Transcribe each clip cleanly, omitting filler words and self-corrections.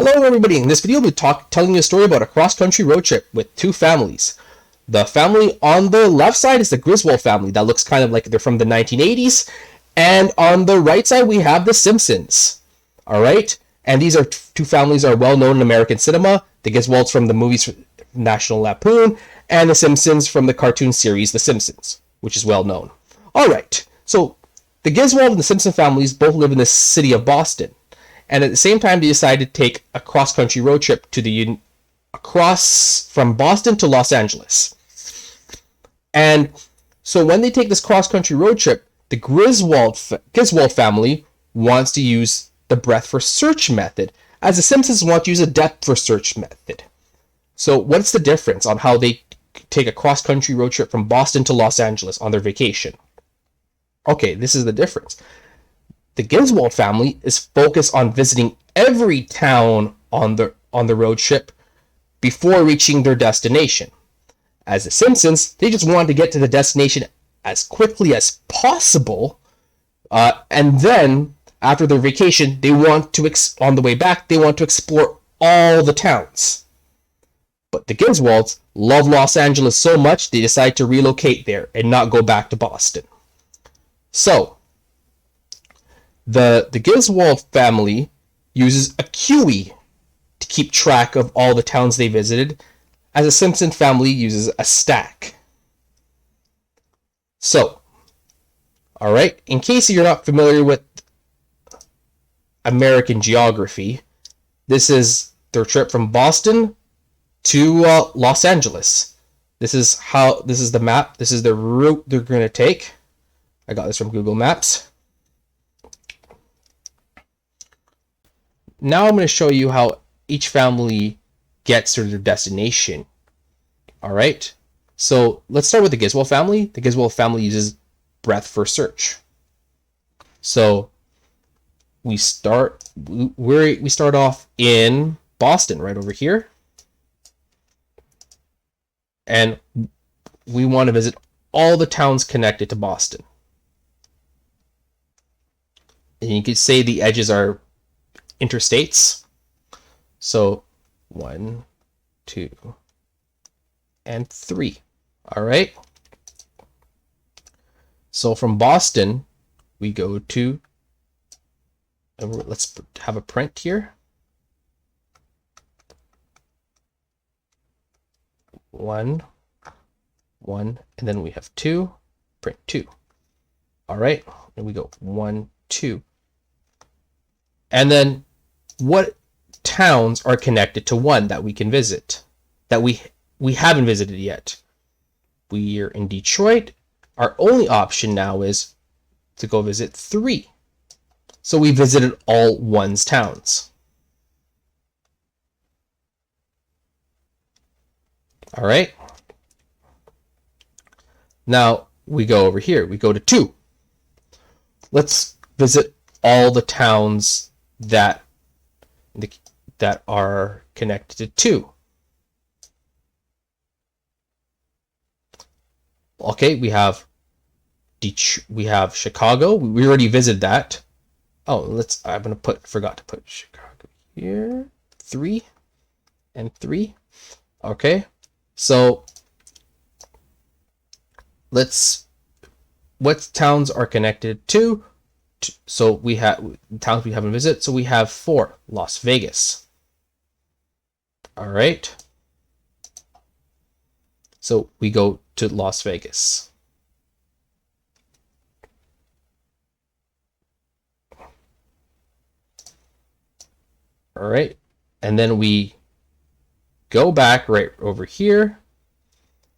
Hello everybody, in this video we'll be telling you a story about a cross-country road trip with two families. The family on the left side is the Griswold family that looks kind of like they're from the 1980s, and on the right side we have the Simpsons. Alright, and these are two families are well known in American cinema. The Griswolds from the movies National Lampoon, and the Simpsons from the cartoon series The Simpsons, which is well known. Alright, so the Griswold and the Simpson families both live in the city of Boston. And at the same time, they decided to take a cross-country road trip to across from Boston to Los Angeles. And so when they take this cross-country road trip, the Griswold family wants to use the Breadthe First Search method, as the Simpsons want to use a depth first search method. So what's the difference on how they take a cross-country road trip from Boston to Los Angeles on their vacation? Okay, this is the difference. The Griswold family is focused on visiting every town on the road trip before reaching their destination. As the Simpsons, they just wanted to get to the destination as quickly as possible, and then after their vacation, they want to on the way back they want to explore all the towns. But the Griswolds love Los Angeles so much they decide to relocate there and not go back to Boston. So the Griswold family uses a QE to keep track of all the towns they visited, as the Simpson family uses a stack. So, alright, in case you're not familiar with American geography, this is their trip from Boston to Los Angeles. This is the map. This is the route they're going to take. I got this from Google Maps. Now I'm going to show you how each family gets to their destination. Alright, so let's start with the Griswold family. The Griswold family uses Breadthe First Search. So we start off in Boston, right over here. And we want to visit all the towns connected to Boston. And you could say the edges are interstates. So 1, 2, and 3. All right. So from Boston, we go to, and let's have a print here. 1, 1, and then we have 2, print 2. All right, and we go 1, 2. And then what towns are connected to 1 that we can visit, that we haven't visited yet? We're in Detroit. Our only option now is to go visit 3. So we visited all 1's towns. All right. Now we go over here. We go to 2. Let's visit all the towns that are connected to 2. Okay, we have Chicago. We already visited that. Oh, forgot to put Chicago here. 3 and 3. Okay, so what towns are connected to? So we have towns we haven't visited. So we have 4. Las Vegas. All right. So we go to Las Vegas. All right. And then we go back right over here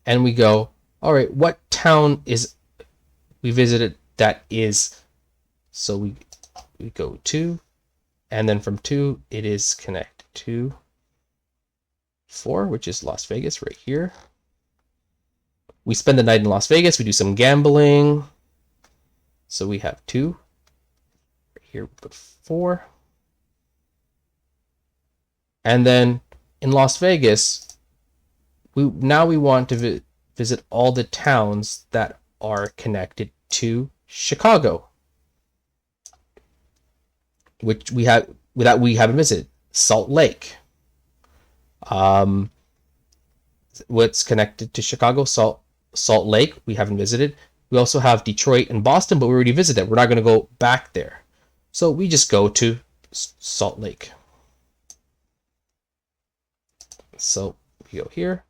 and we go, all right, what town we visited that is, so we go 2, and then from 2 it is connected to 4, which is Las Vegas right here. We spend the night in Las Vegas. We do some gambling. So we have 2. Right here we put 4. And then in Las Vegas, we want to visit all the towns that are connected to Chicago, which we haven't visited. Salt Lake. What's connected to Chicago? Salt Lake, we haven't visited. We also have Detroit and Boston, but we already visited. We're not going to go back there. So we just go to Salt Lake. So we go here.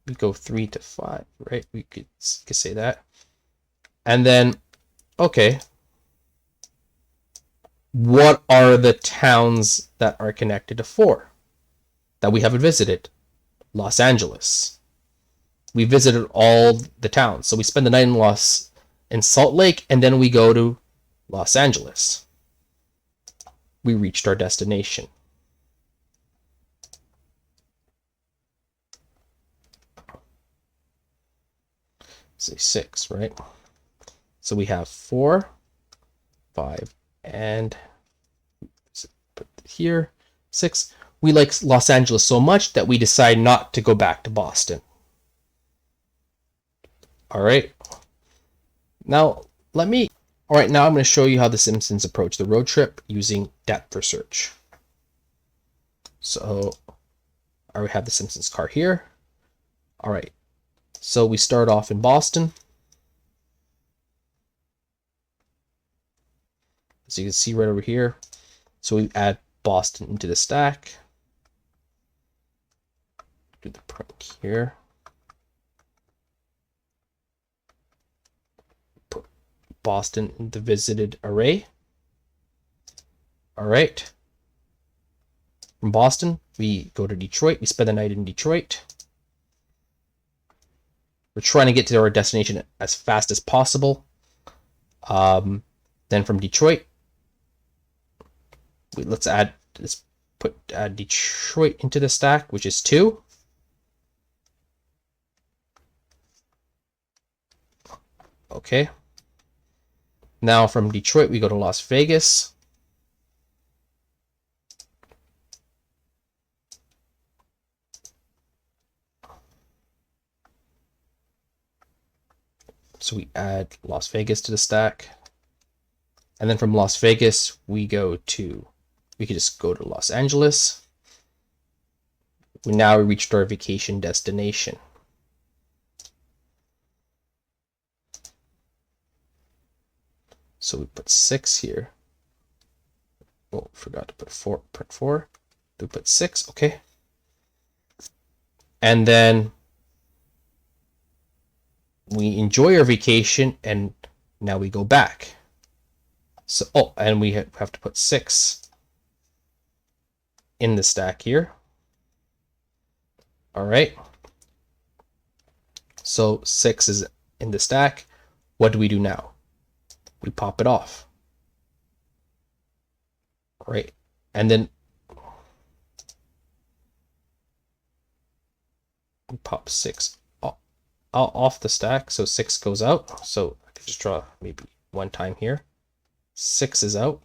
We go 3 to 5, right? We could say that. And then, okay, what are the towns that are connected to 4 that we haven't visited? Los Angeles. We visited all the towns. So we spend the night in Salt Lake, and then we go to Los Angeles. We reached our destination. Say 6, right? So we have 4, 5, and put here 6. We like Los Angeles so much that we decide not to go back to Boston. All right. Now now I'm going to show you how the Simpsons approach the road trip using Breadthe First Search. So I already have the Simpsons car here. All right. So we start off in Boston. As you can see right over here. So we add Boston into the stack. Do the print here. Put Boston in the visited array. All right. From Boston, we go to Detroit. We spend the night in Detroit. We're trying to get to our destination as fast as possible. Then from Detroit, let's put Detroit into the stack, which is 2. Okay. Now from Detroit, we go to Las Vegas. So we add Las Vegas to the stack. And then from Las Vegas, we could just go to Los Angeles. We now reached our vacation destination. So we put 6 here. Oh, forgot to put 4, print 4. We put 6, okay. And then we enjoy our vacation, and now we go back. So, and we have to put 6 in the stack here. All right. So 6 is in the stack. What do we do now? We pop it off. All right. And then we pop 6 off the stack, so 6 goes out. So I could just draw maybe one time here. 6 is out.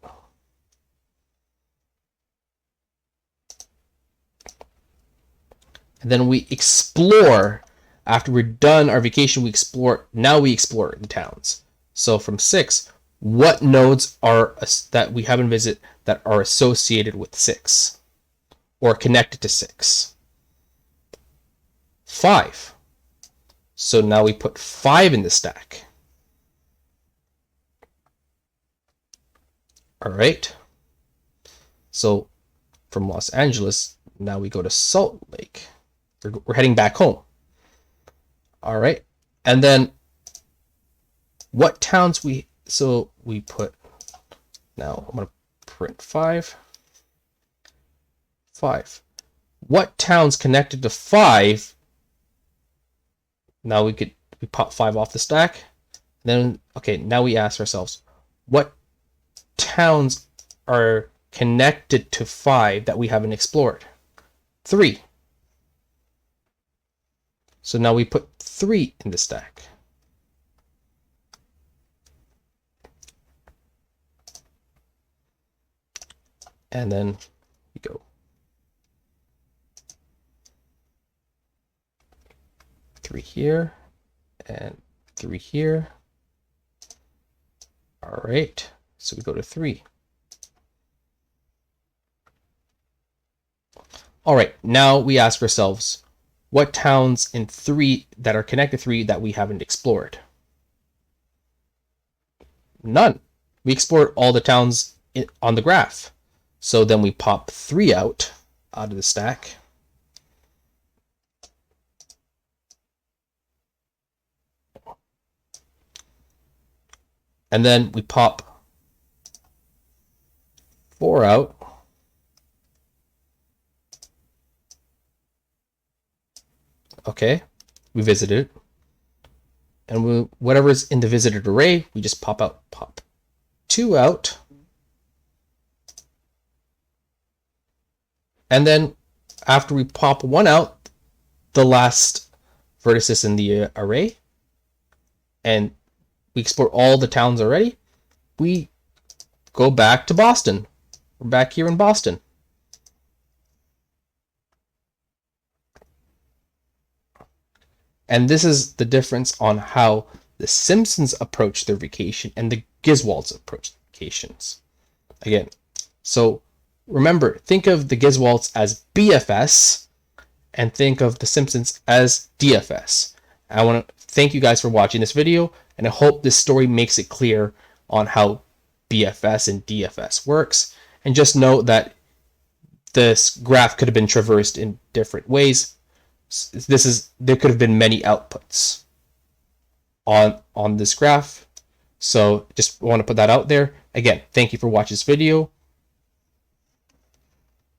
And then we explore. After we're done our vacation, we explore. Now we explore the towns. So from 6, what nodes are that we haven't visited that are associated with 6 or connected to 6? 5. So now we put 5 in the stack. All right. So from Los Angeles, now we go to Salt Lake. We're heading back home. All right. And then what towns so we put, now I'm going to print 5. 5. What towns connected to 5? Now we pop 5 off the stack. Then, okay, now we ask ourselves, what towns are connected to 5 that we haven't explored? 3. So now we put 3 in the stack. And then we go 3 here and 3 3 here. All right, so we go to 3. All right, now we ask ourselves, what towns in 3 that are connected 3 that we haven't explored? None. We explored all the towns on the graph. So then we pop 3 out of the stack. And then we pop 4 out. Okay, we visited it. And whatever's in the visited array, we just pop 2 out. And then after we pop 1 out, the last vertices in the array, and we explore all the towns already, we go back to Boston. We're back here in Boston. And this is the difference on how the Simpsons approach their vacation and the Griswolds approach vacations. Again, so remember, think of the Griswolds as BFS and think of the Simpsons as DFS. I want to thank you guys for watching this video, and I hope this story makes it clear on how BFS and DFS works. And just note that this graph could have been traversed in different ways. There could have been many outputs on this graph. So just want to put that out there. Again, thank you for watching this video.